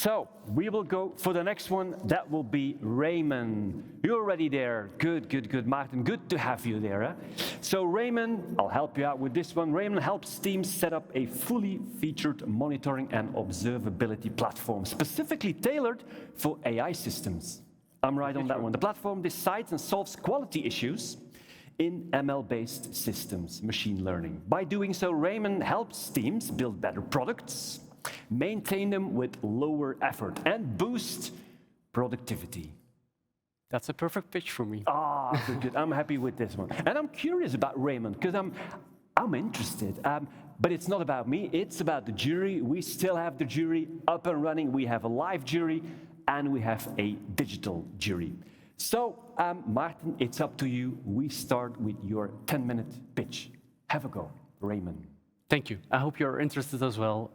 So we will go for the next one. That will be Raymon. You're already there. Good, good, good, Martin. Good to have you there. Huh? So Raymon, I'll help you out with this one. Raymon helps teams set up a fully featured monitoring and observability platform, specifically tailored for AI systems. I'm right on that one. The platform decides and solves quality issues in ML-based systems, machine learning. By doing so, Raymon helps teams build better products, maintain them with lower effort, and boost productivity. That's a perfect pitch for me. Ah, good, good. I'm happy with this one. And I'm curious about Raymon, because I'm interested. But it's not about me, it's about the jury. We still have the jury up and running. We have a live jury, and we have a digital jury. So, Martin, it's up to you. We start with your 10-minute pitch. Have a go, Raymon. Thank you. I hope you're interested as well,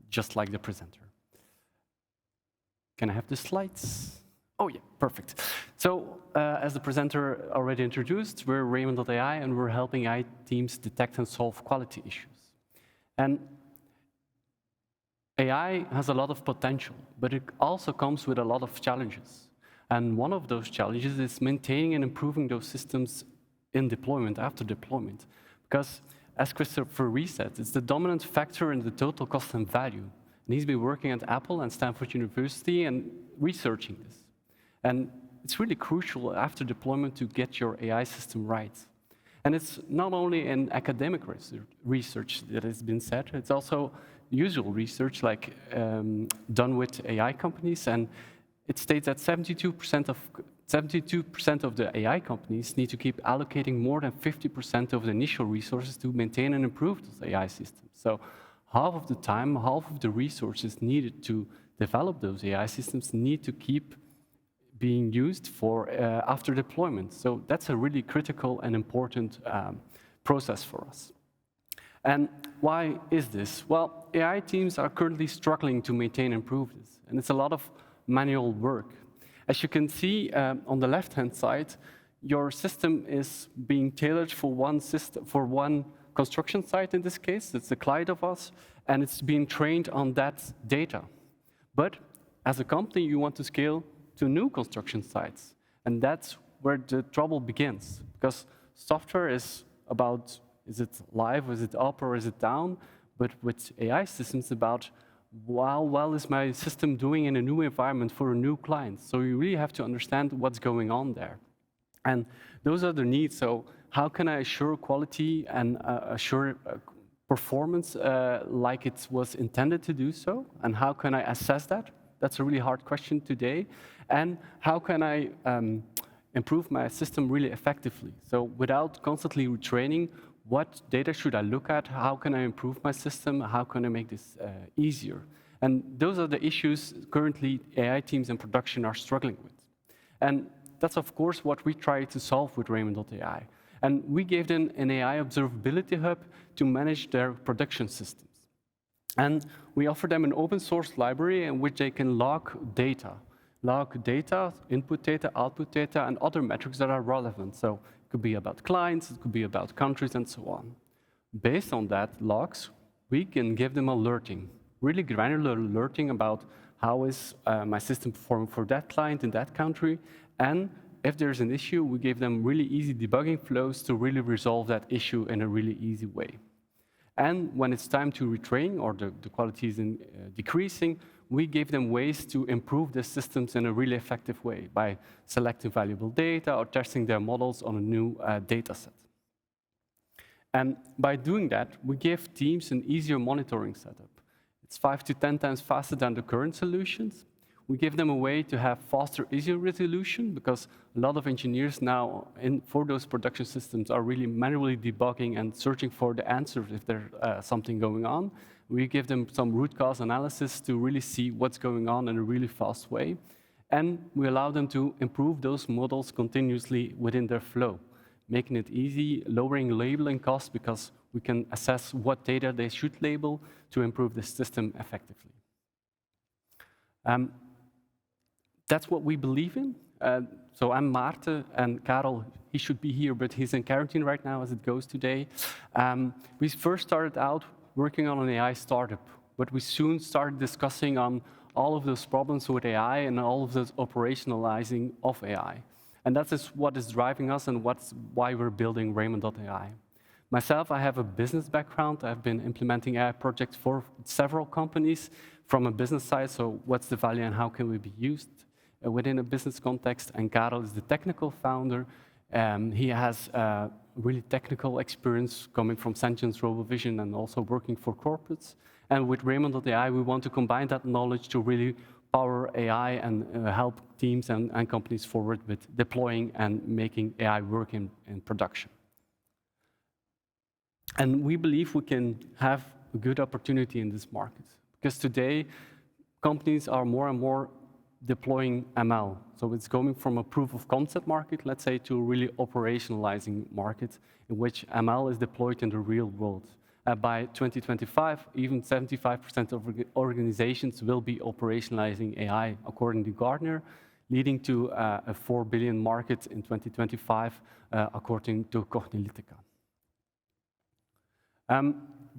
just like the presenter. Can I have the slides? Oh yeah, perfect. So, as the presenter already introduced, we're Raymon.ai, and we're helping AI teams detect and solve quality issues. And AI has a lot of potential, but it also comes with a lot of challenges. And one of those challenges is maintaining and improving those systems in deployment, after deployment. Because, as Christopher Rees said, it's the dominant factor in the total cost and value. And he's been working at Apple and Stanford University and researching this. And it's really crucial after deployment to get your AI system right. And it's not only in academic research that has been said, it's also usual research like done with AI companies. And it states that 72% of the AI companies need to keep allocating more than 50% of the initial resources to maintain and improve those AI systems. So half of the time, half of the resources needed to develop those AI systems need to keep being used for after deployment. So that's a really critical and important process for us. And why is this? Well, AI teams are currently struggling to maintain and improve this, and it's a lot of manual work. As you can see on the left-hand side, your system is being tailored for one construction site in this case. It's a client of us, and it's being trained on that data. But as a company, you want to scale to new construction sites, and that's where the trouble begins, because software is about, is it live, is it up, or is it down? But with AI systems, about how well is my system doing in a new environment for a new client? So you really have to understand what's going on there. And those are the needs. So how can I assure quality and assure performance like it was intended to do so? And how can I assess that? That's a really hard question today. And how can I improve my system really effectively? So without constantly retraining, what data should I look at? How can I improve my system? How can I make this easier? And those are the issues currently AI teams in production are struggling with. And that's, of course, what we try to solve with Raymon.ai. And we gave them an AI observability hub to manage their production systems. And we offer them an open source library in which they can log data, input data, output data, and other metrics that are relevant. So it could be about clients, it could be about countries, and so on. Based on that logs, we can give them alerting, really granular alerting about how is my system performing for that client in that country. And if there's an issue, we give them really easy debugging flows to really resolve that issue in a really easy way. And when it's time to retrain or the quality is decreasing, we gave them ways to improve the systems in a really effective way by selecting valuable data or testing their models on a new data set. And by doing that, we give teams an easier monitoring setup. It's 5 to 10 times faster than the current solutions. We give them a way to have faster, easier resolution, because a lot of engineers now for those production systems are really manually debugging and searching for the answers if there's something going on. We give them some root cause analysis to really see what's going on in a really fast way. And we allow them to improve those models continuously within their flow, making it easy, lowering labeling costs, because we can assess what data they should label to improve the system effectively. That's what we believe in. So I'm Maarten, and Karel, he should be here, but he's in quarantine right now as it goes today. We first started out working on an AI startup, but we soon started discussing on all of those problems with AI and all of those operationalizing of AI. And that is what is driving us and why we're building Raymon.ai. Myself, I have a business background. I've been implementing AI projects for several companies from a business side, so what's the value and how can we be used within a business context. And Karel is the technical founder. He has really technical experience coming from Sentience, RoboVision, and also working for corporates. And with Raymon.ai, we want to combine that knowledge to really power AI and help teams and companies forward with deploying and making AI work in production. And we believe we can have a good opportunity in this market, because today companies are more and more deploying ML. So it's going from a proof of concept market, let's say, to a really operationalizing market in which ML is deployed in the real world. By 2025, even 75% of organizations will be operationalizing AI, according to Gartner, leading to a 4 billion market in 2025, according to Cognilytica.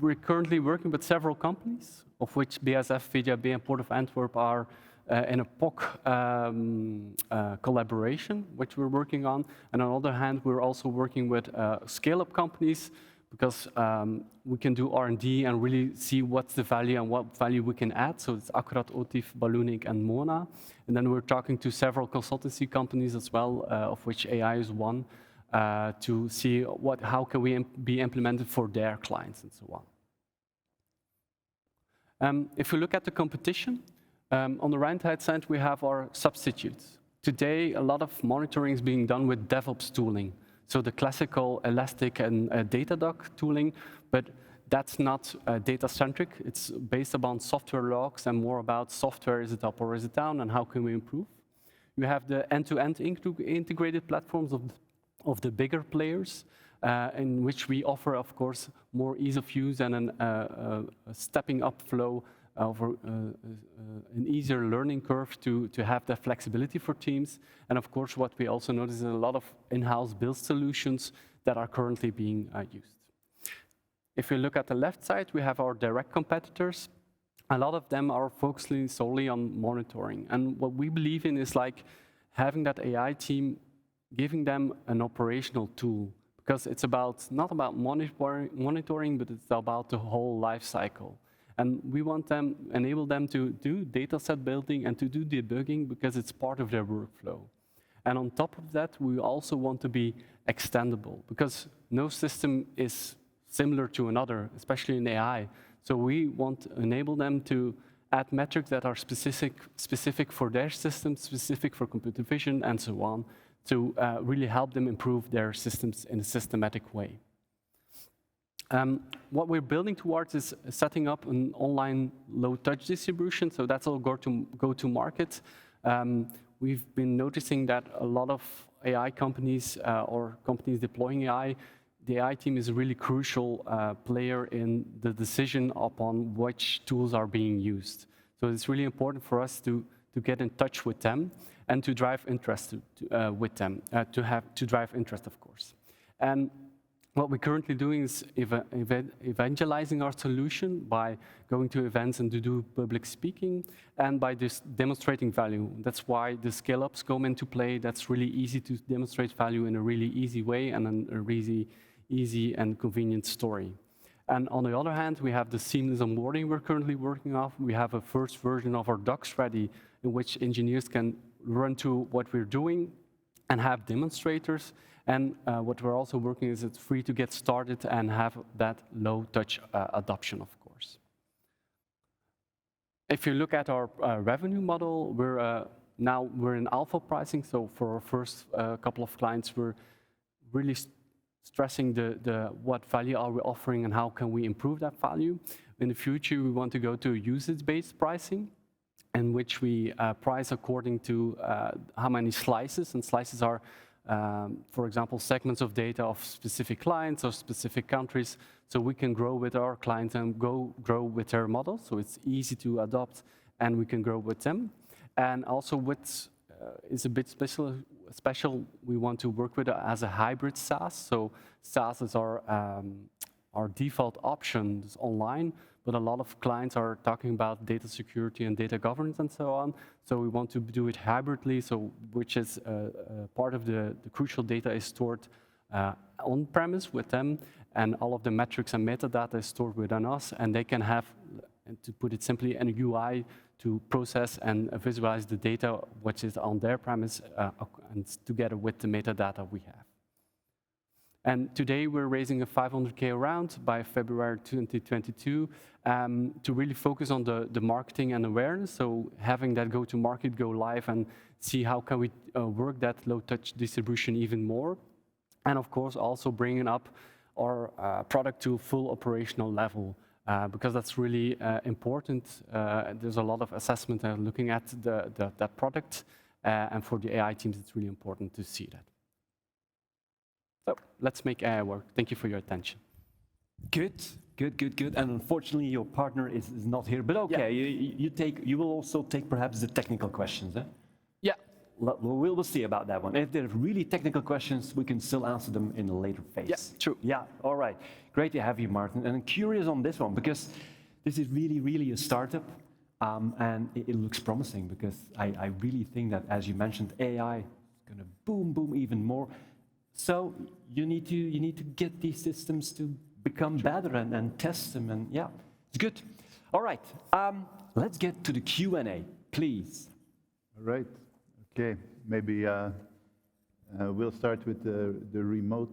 We're currently working with several companies, of which BASF, VDAB, and Port of Antwerp are in a POC collaboration, which we're working on. And on the other hand, we're also working with scale-up companies, because we can do R&D and really see what's the value and what value we can add. So it's Accurat, Otif, Ballooning, and Mona. And then we're talking to several consultancy companies as well, of which AI is one, to see how can we be implemented for their clients and so on. If you look at the competition, on the right-hand side, we have our substitutes. Today, a lot of monitoring is being done with DevOps tooling. So the classical Elastic and Datadog tooling, but that's not data-centric. It's based upon software logs and more about software, is it up or is it down, and how can we improve. You have the end-to-end integrated platforms of the bigger players, in which we offer, of course, more ease of use and a stepping up flow of an easier learning curve to have that flexibility for teams. And of course, what we also notice is a lot of in-house built solutions that are currently being used. If you look at the left side, we have our direct competitors. A lot of them are focusing solely on monitoring. And what we believe in is like having that AI team, giving them an operational tool, because it's not about monitoring, but it's about the whole life cycle. And we want them, enable them to do data set building and to do debugging, because it's part of their workflow. And on top of that, we also want to be extendable, because no system is similar to another, especially in AI. So we want to enable them to add metrics that are specific for their system, specific for computer vision, and so on, to really help them improve their systems in a systematic way. What we're building towards is setting up an online low-touch distribution, so that's our go-to-market. We've been noticing that a lot of AI companies or companies deploying AI, the AI team is a really crucial player in the decision upon which tools are being used. So it's really important for us to get in touch with them and to drive interest with them, to drive interest, of course. And what we're currently doing is evangelizing our solution by going to events and to do public speaking, and by demonstrating value. That's why the scale-ups come into play. That's really easy to demonstrate value in a really easy way and in a really easy and convenient story. And on the other hand, we have the seamless onboarding we're currently working on. We have a first version of our docs ready, in which engineers can run to what we're doing and have demonstrators. And what we're also working is it's free to get started and have that low-touch adoption, of course. If you look at our revenue model, we're in alpha pricing. So for our first couple of clients, we're really stressing what value are we offering and how can we improve that value. In the future, we want to go to usage-based pricing, in which we price according to how many slices, and slices are, for example, segments of data of specific clients or specific countries, so we can grow with our clients and grow with their models, so it's easy to adopt and we can grow with them. And also what is a bit special, we want to work with it as a hybrid SaaS. So SaaS is our default options online, but a lot of clients are talking about data security and data governance and so on. So we want to do it hybridly, so which is part of the crucial data is stored on-premise with them, and all of the metrics and metadata is stored within us, and they can have, to put it simply, an UI to process and visualize the data which is on their premise and together with the metadata we have. And today we're raising a 500K round by February 2022 to really focus on the marketing and awareness. So having that go to market, go live, and see how can we work that low touch distribution even more. And of course also bringing up our product to full operational level. Because that's really important. There's a lot of assessment looking at that product, and for the AI teams, it's really important to see that. So let's make AI work. Thank you for your attention. Good. And unfortunately, your partner is not here, but okay, yeah. You will also take perhaps the technical questions, eh? Yeah. We'll see about that one. If they're really technical questions, we can still answer them in a later phase. Yeah, true. Yeah, all right. Great to have you, Martin. And I'm curious on this one, because this is really a startup, and it looks promising, because I really think that, as you mentioned, AI is going to boom even more. So you need to get these systems to become better and test them, and yeah, it's good. All right, let's get to the Q&A, please. All right. Okay, maybe we'll start with the remote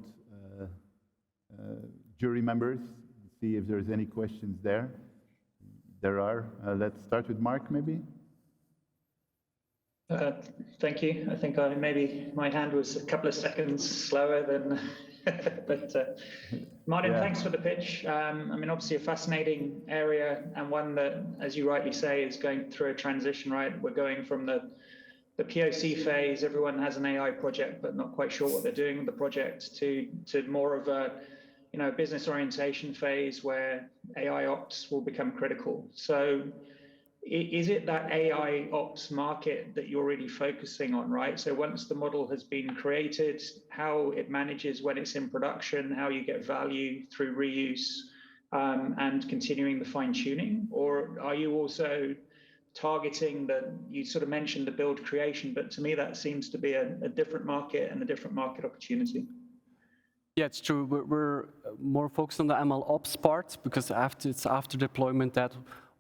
jury members, see if there's any questions there. There are. Let's start with Mark, maybe. Thank you. I think maybe my hand was a couple of seconds slower than, but Martin, yeah. Thanks for the pitch. I mean, obviously a fascinating area, and one that, as you rightly say, is going through a transition, right? We're going from the POC phase, everyone has an AI project, but not quite sure what they're doing with the project, to more of a business orientation phase where AI ops will become critical. So is it that AI ops market that you're really focusing on, right? So once the model has been created, how it manages when it's in production, how you get value through reuse and continuing the fine tuning? Or are you also targeting you sort of mentioned the build creation, but to me that seems to be a different market and a different market opportunity. Yeah, it's true. We're more focused on the ML ops part, because it's after deployment that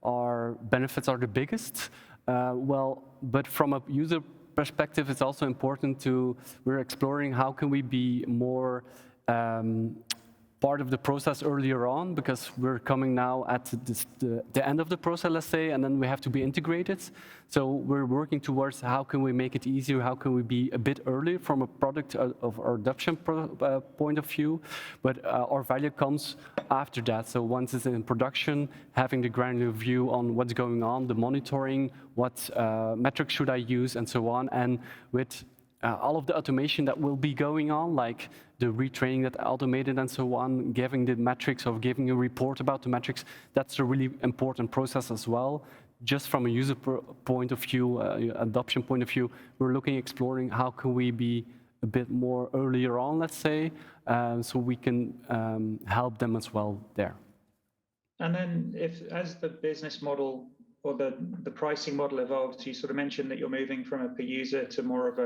our benefits are the biggest. But from a user perspective, it's also important we're exploring how can we be more part of the process earlier on, because we're coming now at the end of the process, let's say, and then we have to be integrated. So we're working towards how can we make it easier, how can we be a bit earlier from a product of our adoption point of view, but our value comes after that. So once it's in production, having the granular view on what's going on, the monitoring, what metrics should I use, and so on, and with all of the automation that will be going on, like the retraining that automated and so on, giving the metrics or giving a report about the metrics, that's a really important process as well. Just from a user point of view, adoption point of view, we're exploring how can we be a bit more earlier on, let's say, so we can help them as well there. And then as the business model or the pricing model evolves, you sort of mentioned that you're moving from a per user to more of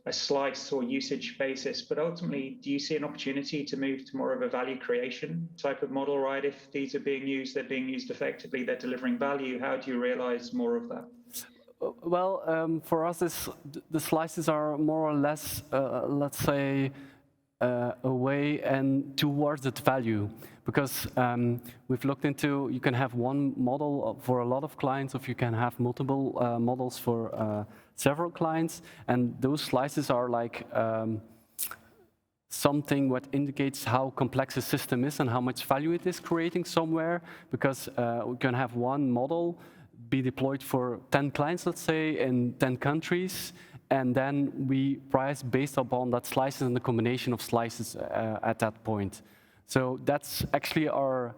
a slice or usage basis, but ultimately, do you see an opportunity to move to more of a value creation type of model, right? If these are being used, they're being used effectively, they're delivering value, how do you realize more of that? Well, for us, the slices are more or less, let's say, away and towards that value, because we've looked into, you can have one model for a lot of clients, or you can have multiple models for several clients, and those slices are like something what indicates how complex a system is and how much value it is creating somewhere, because we can have one model be deployed for 10 clients, let's say, in 10 countries, and then we price based upon that slices and the combination of slices at that point. So that's actually our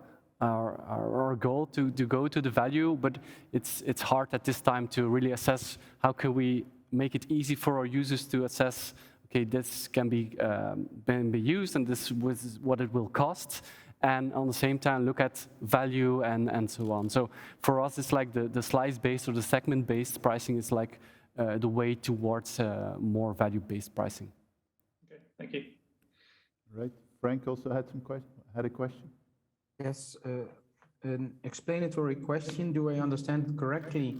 goal, to go to the value, but it's hard at this time to really assess how can we make it easy for our users to assess, okay, this can be used and this was what it will cost, and on the same time look at value and so on. So for us, it's like the slice-based or the segment-based pricing is like the way towards more value-based pricing. Okay, thank you. Right. Frank also had a question. Yes, an explanatory question. Do I understand correctly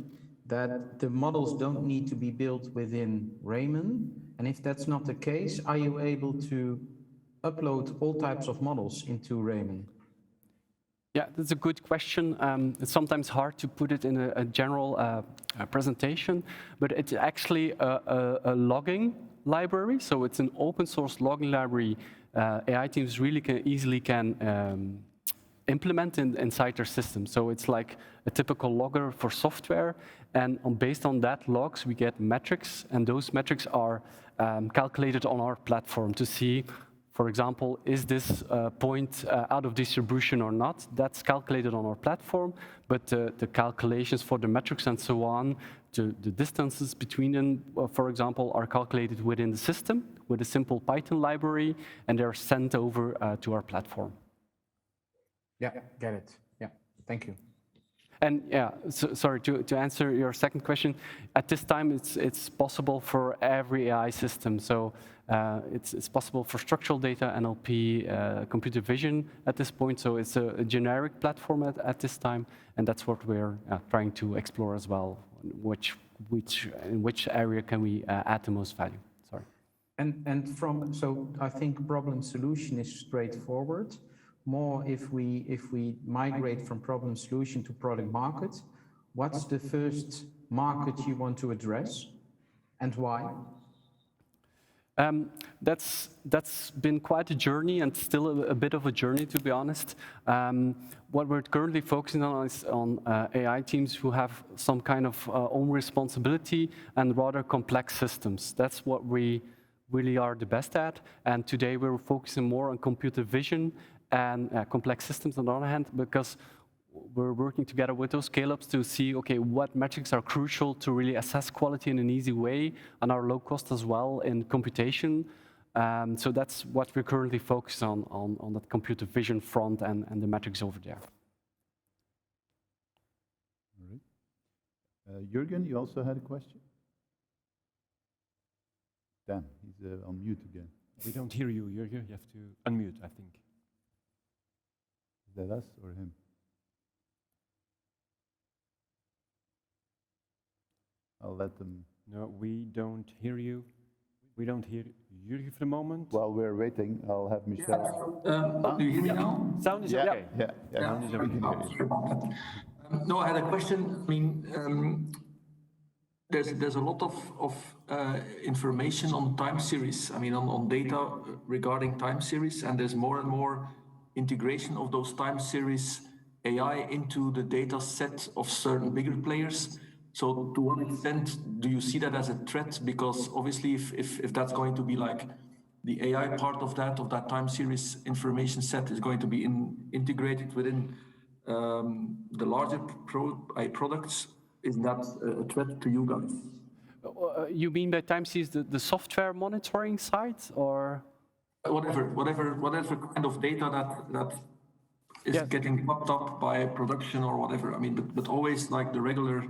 that the models don't need to be built within Raymon? And if that's not the case, are you able to upload all types of models into Raymon? Yeah, that's a good question. It's sometimes hard to put it in a general presentation, but it's actually a logging library. So it's an open source logging library AI teams really easily can implement inside their system. So it's like a typical logger for software, and based on that logs, we get metrics, and those metrics are calculated on our platform to see, for example, is this point out of distribution or not? That's calculated on our platform, but the calculations for the metrics and so on, the distances between them, for example, are calculated within the system with a simple Python library, and they're sent over to our platform. Yeah, get it. Yeah, thank you. And yeah, so, sorry, to answer your second question, at this time it's possible for every AI system. So it's possible for structural data, NLP, computer vision at this point. So it's a generic platform at this time, and that's what we're trying to explore as well. In which area can we add the most value? Sorry. So I think problem solution is straightforward. More if we migrate from problem solution to product market, what's the first market you want to address and why? That's been quite a journey, and still a bit of a journey, to be honest. What we're currently focusing on is on AI teams who have some kind of own responsibility and rather complex systems. That's what we really are the best at, and today we're focusing more on computer vision and complex systems on the other hand, because we're working together with those scale-ups to see, okay, what metrics are crucial to really assess quality in an easy way and are low cost as well in computation. So that's what we're currently focused on that computer vision front and the metrics over there. All right. Jürgen, you also had a question? Damn, he's on mute again. We don't hear you, Jürgen. You have to unmute, I think. Is that us or him? I'll let them. No, we don't hear you. We don't hear Jürgen for the moment. While we're waiting, I'll have Michelle. Do you hear me now? Sound is okay. Yeah. Sound is okay. Sorry about that. No, I had a question. I mean, there's a lot of information on time series. I mean, on data regarding time series, and there's more and more integration of those time series AI into the data set of certain bigger players. So to what extent do you see that as a threat? Because obviously if that's going to be like the AI part of that time series information set is going to be integrated within the larger products, is that a threat to you guys? You mean by time series the software monitoring side, or? Whatever kind of data that is getting popped up by production or whatever. I mean, but always like the regular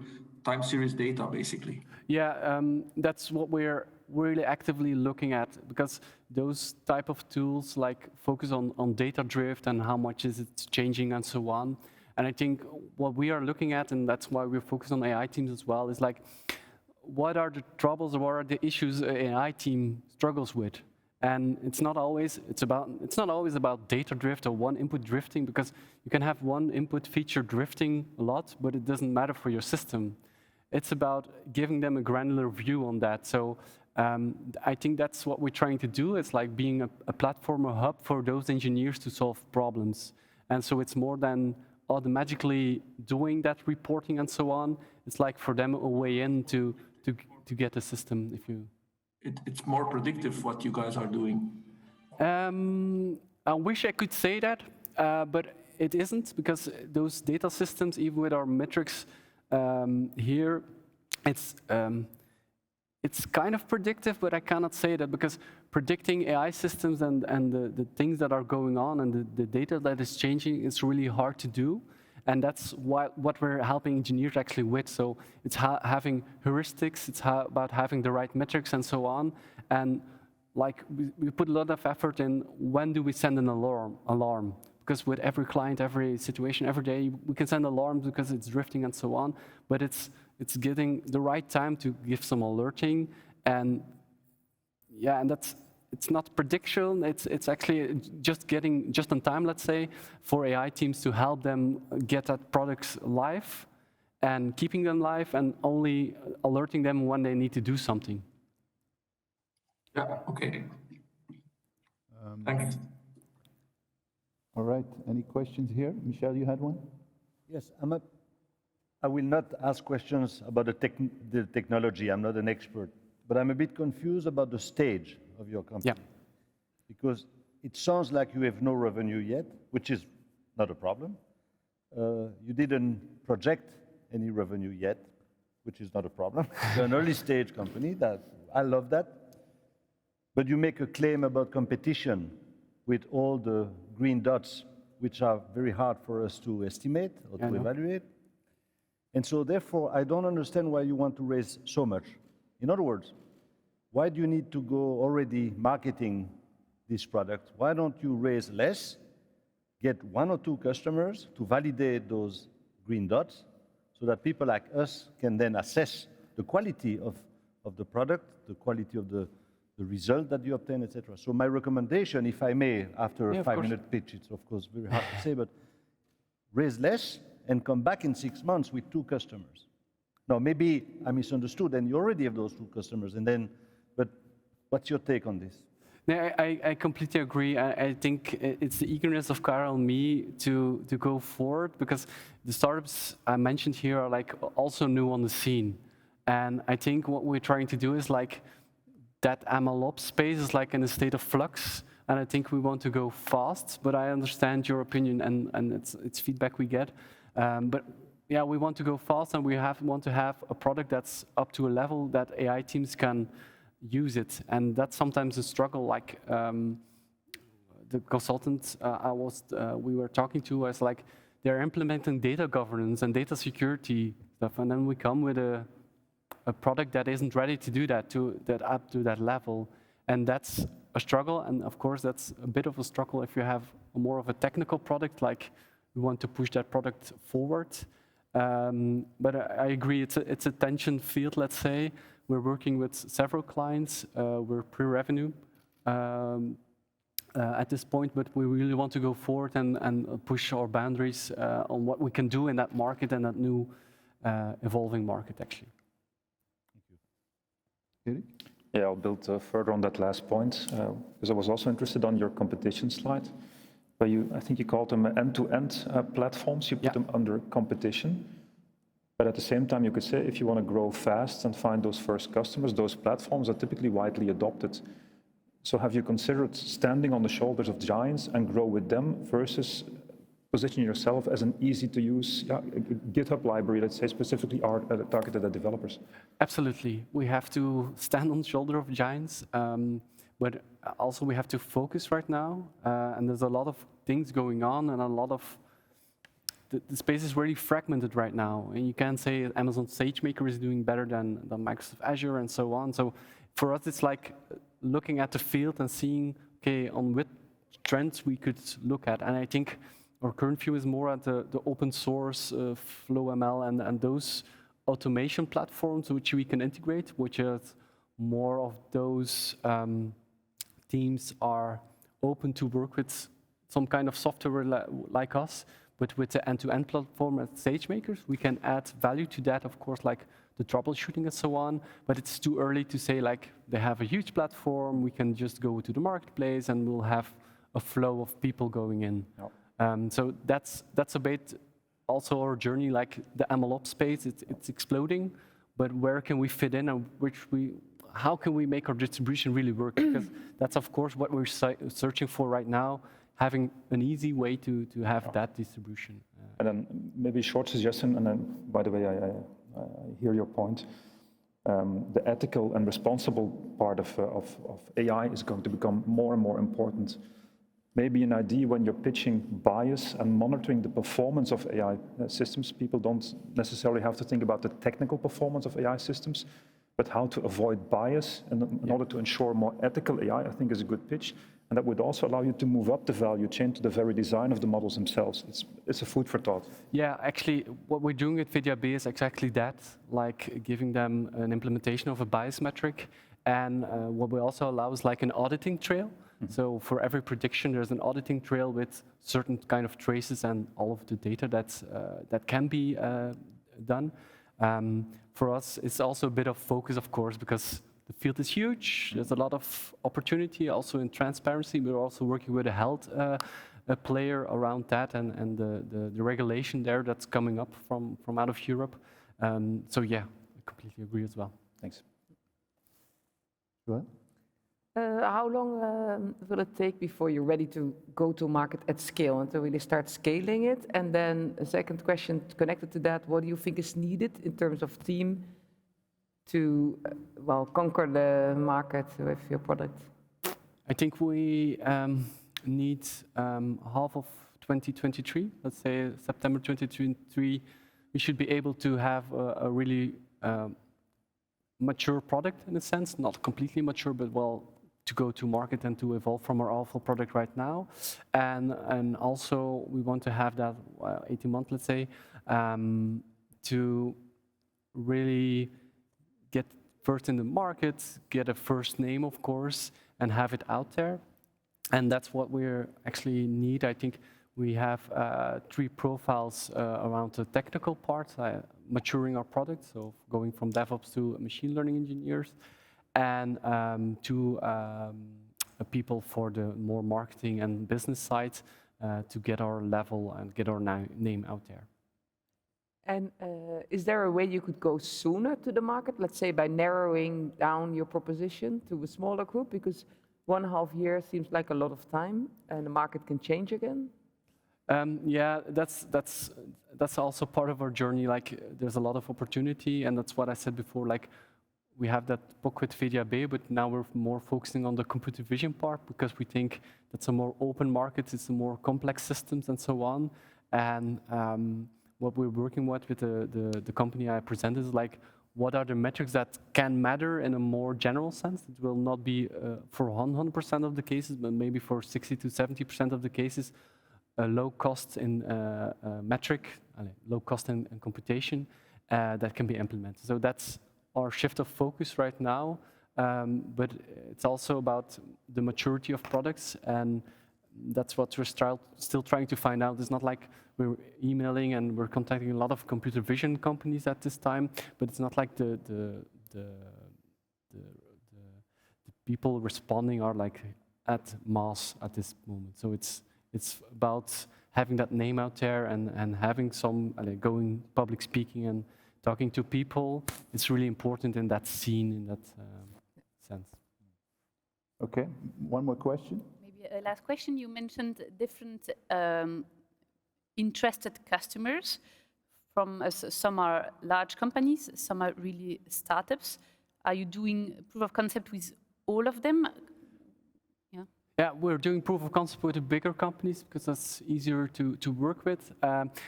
time series data, basically. Yeah, that's what we're really actively looking at, because those type of tools like focus on data drift and how much is it changing and so on. And I think what we are looking at, and that's why we're focused on AI teams as well, is like, what are the troubles or what are the issues an AI team struggles with? And it's not always about data drift or one input drifting, because you can have one input feature drifting a lot, but it doesn't matter for your system. It's about giving them a granular view on that. So I think that's what we're trying to do. It's like being a platform, a hub for those engineers to solve problems. And so it's more than automatically doing that reporting and so on. It's like for them a way in to get a system, if you. It's more predictive what you guys are doing. I wish I could say that, but it isn't, because those data systems, even with our metrics here, it's kind of predictive, but I cannot say that, because predicting AI systems and the things that are going on and the data that is changing is really hard to do. And that's what we're helping engineers actually with. So it's having heuristics, it's about having the right metrics and so on. And like we put a lot of effort in when do we send an alarm. Because with every client, every situation, every day, we can send alarms because it's drifting and so on. But it's getting the right time to give some alerting. And yeah, and it's not prediction, it's actually just getting just in time, let's say, for AI teams to help them get that products live and keeping them live and only alerting them when they need to do something. Yeah, okay. Thanks. All right, any questions here? Michel, you had one? Yes, I will not ask questions about the technology. I'm not an expert, but I'm a bit confused about the stage of your company. Yeah. Because it sounds like you have no revenue yet, which is not a problem. You didn't project any revenue yet, which is not a problem. You're an early stage company. I love that. But you make a claim about competition with all the green dots, which are very hard for us to estimate or to evaluate. And so therefore, I don't understand why you want to raise so much. In other words, why do you need to go already marketing this product? Why don't you raise less, get 1 or 2 customers to validate those green dots so that people like us can then assess the quality of the product, the quality of the result that you obtain, etc. So my recommendation, if I may, after a 5-minute pitch, it's of course very hard to say, but raise less and come back in 6 months with 2 customers. Now, maybe I misunderstood, and you already have those 2 customers, and then, but what's your take on this? No, I completely agree. I think it's the eagerness of Karel and me to go forward, because the startups I mentioned here are like also new on the scene. And I think what we're trying to do is like, that MLOps space is like in a state of flux, and I think we want to go fast, but I understand your opinion and it's feedback we get. But yeah, we want to go fast, and we want to have a product that's up to a level that AI teams can use it. And that's sometimes a struggle, like the consultant we were talking to was like, they're implementing data governance and data security stuff, and then we come with a product that isn't ready to do that, up to that level. And that's a struggle, and of course that's a bit of a struggle if you have more of a technical product, like we want to push that product forward. But I agree, it's a tension field, let's say. We're working with several clients, we're pre-revenue at this point, but we really want to go forward and push our boundaries on what we can do in that market and that new evolving market, actually. Erik? Yeah, I'll build further on that last point, because I was also interested on your competition slide, where I think you called them end-to-end platforms. You put them under competition. But at the same time, you could say if you want to grow fast and find those first customers, those platforms are typically widely adopted. So have you considered standing on the shoulders of giants and grow with them versus position yourself as an easy-to-use GitHub library, let's say, specifically targeted at developers? Absolutely. We have to stand on the shoulder of giants, but also we have to focus right now. And there's a lot of things going on, and a lot of the space is really fragmented right now. And you can't say Amazon SageMaker is doing better than Microsoft Azure and so on. So for us, it's like looking at the field and seeing, okay, on which trends we could look at. And I think our current view is more at the open source FlowML and those automation platforms which we can integrate, which is more of those teams are open to work with some kind of software like us, but with the end-to-end platform at SageMakers, we can add value to that, of course, like the troubleshooting and so on, but it's too early to say like they have a huge platform, we can just go to the marketplace and we'll have a flow of people going in. Yep. So that's a bit also our journey, like the MLOps space, it's exploding, but where can we fit in and how can we make our distribution really work? Because that's of course what we're searching for right now, having an easy way to have that distribution. And then maybe a short suggestion, and then by the way, I hear your point. the ethical and responsible part of AI is going to become more and more important. Maybe an idea when you're pitching bias and monitoring the performance of AI systems, people don't necessarily have to think about the technical performance of AI systems, but how to avoid bias in order to ensure more ethical AI, I think is a good pitch. And that would also allow you to move up the value chain to the very design of the models themselves. It's a food for thought. Yeah, actually, what we're doing with VideaB is exactly that, like giving them an implementation of a bias metric. And what we also allow is like an auditing trail. So for every prediction, there's an auditing trail with certain kind of traces and all of the data that can be done. For us, it's also a bit of focus, of course, because the field is huge. There's a lot of opportunity also in transparency. We're also working with a health player around that and the regulation there that's coming up from out of Europe. So yeah, I completely agree as well. Thanks. Go ahead. How long will it take before you're ready to go to market at scale and to really start scaling it? And then a second question connected to that, what do you think is needed in terms of team to conquer the market with your product? I think we need half of 2023, let's say September 2023, we should be able to have a really mature product in a sense, not completely mature, but to go to market and to evolve from our alpha product right now. And also we want to have that 18 months, let's say, to really get first in the market, get a first name, of course, and have it out there. And that's what we actually need. I think we have 3 profiles around the technical part, maturing our product, so going from DevOps to machine learning engineers, and 2 people for the more marketing and business side to get our level and get our name out there. And is there a way you could go sooner to the market, let's say by narrowing down your proposition to a smaller group? Because 1.5 years seems like a lot of time and the market can change again. Yeah, that's also part of our journey. Like there's a lot of opportunity, and that's what I said before. Like we have that book with VideaB, but now we're more focusing on the computer vision part because we think that's a more open market, it's a more complex systems and so on. And what we're working with the company I presented is like, what are the metrics that can matter in a more general sense? It will not be for 100% of the cases, but maybe for 60 to 70% of the cases, a low cost in metric, low cost in computation that can be implemented. So that's our shift of focus right now, but it's also about the maturity of products, and that's what we're still trying to find out. It's not like we're emailing and we're contacting a lot of computer vision companies at this time, but it's not like the people responding are like at mass at this moment. So it's about having that name out there and having some going public speaking and talking to people. It's really important in that scene, in that sense. Okay, one more question. Maybe a last question. You mentioned different interested customers. From some are large companies, some are really startups. Are you doing proof of concept with all of them? Yeah, we're doing proof of concept with the bigger companies because that's easier to work with.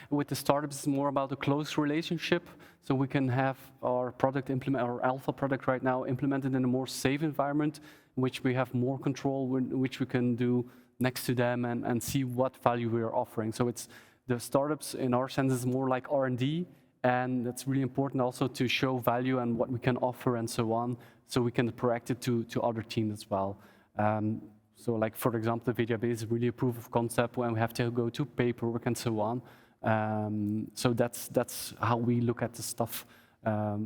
With the startups, it's more about a close relationship, so we can have our product our alpha product right now implemented in a more safe environment, in which we have more control, which we can do next to them and see what value we are offering. So it's the startups in our sense is more like R&D, and that's really important also to show value and what we can offer and so on, so we can project it to other teams as well. So like, for example, the VideaB is really a proof of concept when we have to go to paperwork and so on. So that's how we look at the stuff,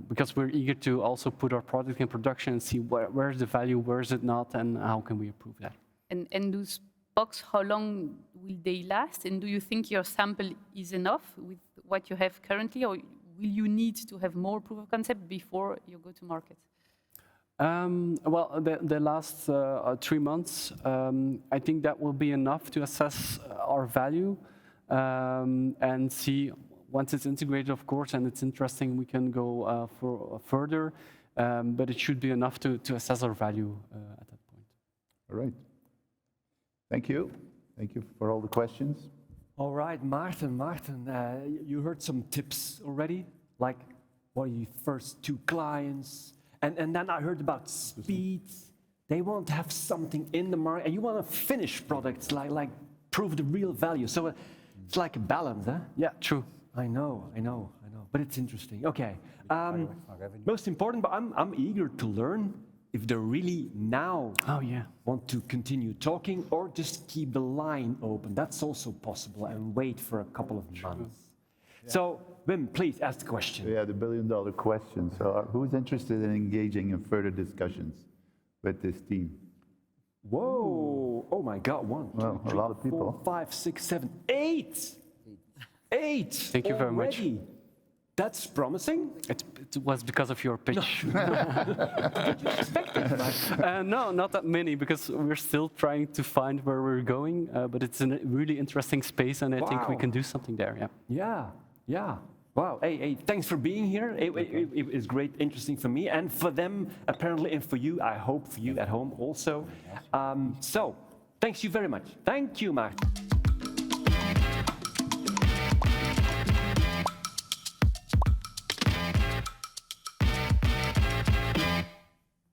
because we're eager to also put our product in production and see where's the value, where is it not, and how can we improve that. And those box, how long will they last? And do you think your sample is enough with what you have currently, or will you need to have more proof of concept before you go to market? Well, the last 3 months, I think that will be enough to assess our value and see once it's integrated, of course, and it's interesting, we can go for further. but it should be enough to assess our value at that point. All right. Thank you. Thank you for all the questions. All right, Maarten, you heard some tips already, like what are your first 2 clients? And then I heard about speed. They want to have something in the market, and you want to finish products, like prove the real value. So it's like a balance, huh? Yeah, true. I know, but it's interesting. Okay, most important, but I'm eager to learn if they really now want to continue talking or just keep the line open. That's also possible, and wait for a couple of months. Yeah. So, Wim, please ask the question. Yeah, the billion-dollar question. So who's interested in engaging in further discussions with this team? Whoa, oh my God, 1, 2, 3, a lot of people. 4, 5, 6, 7, 8. 8 Thank you very much. That's promising. It was because of your pitch. No, not that many, because we're still trying to find where we're going, but it's a really interesting space, and I think we can do something there, Yeah. Wow, hey, thanks for being here. It is great, interesting for me, and for them, apparently, and for you, I hope for you at home also. So, thanks you very much. Thank you, Maarten.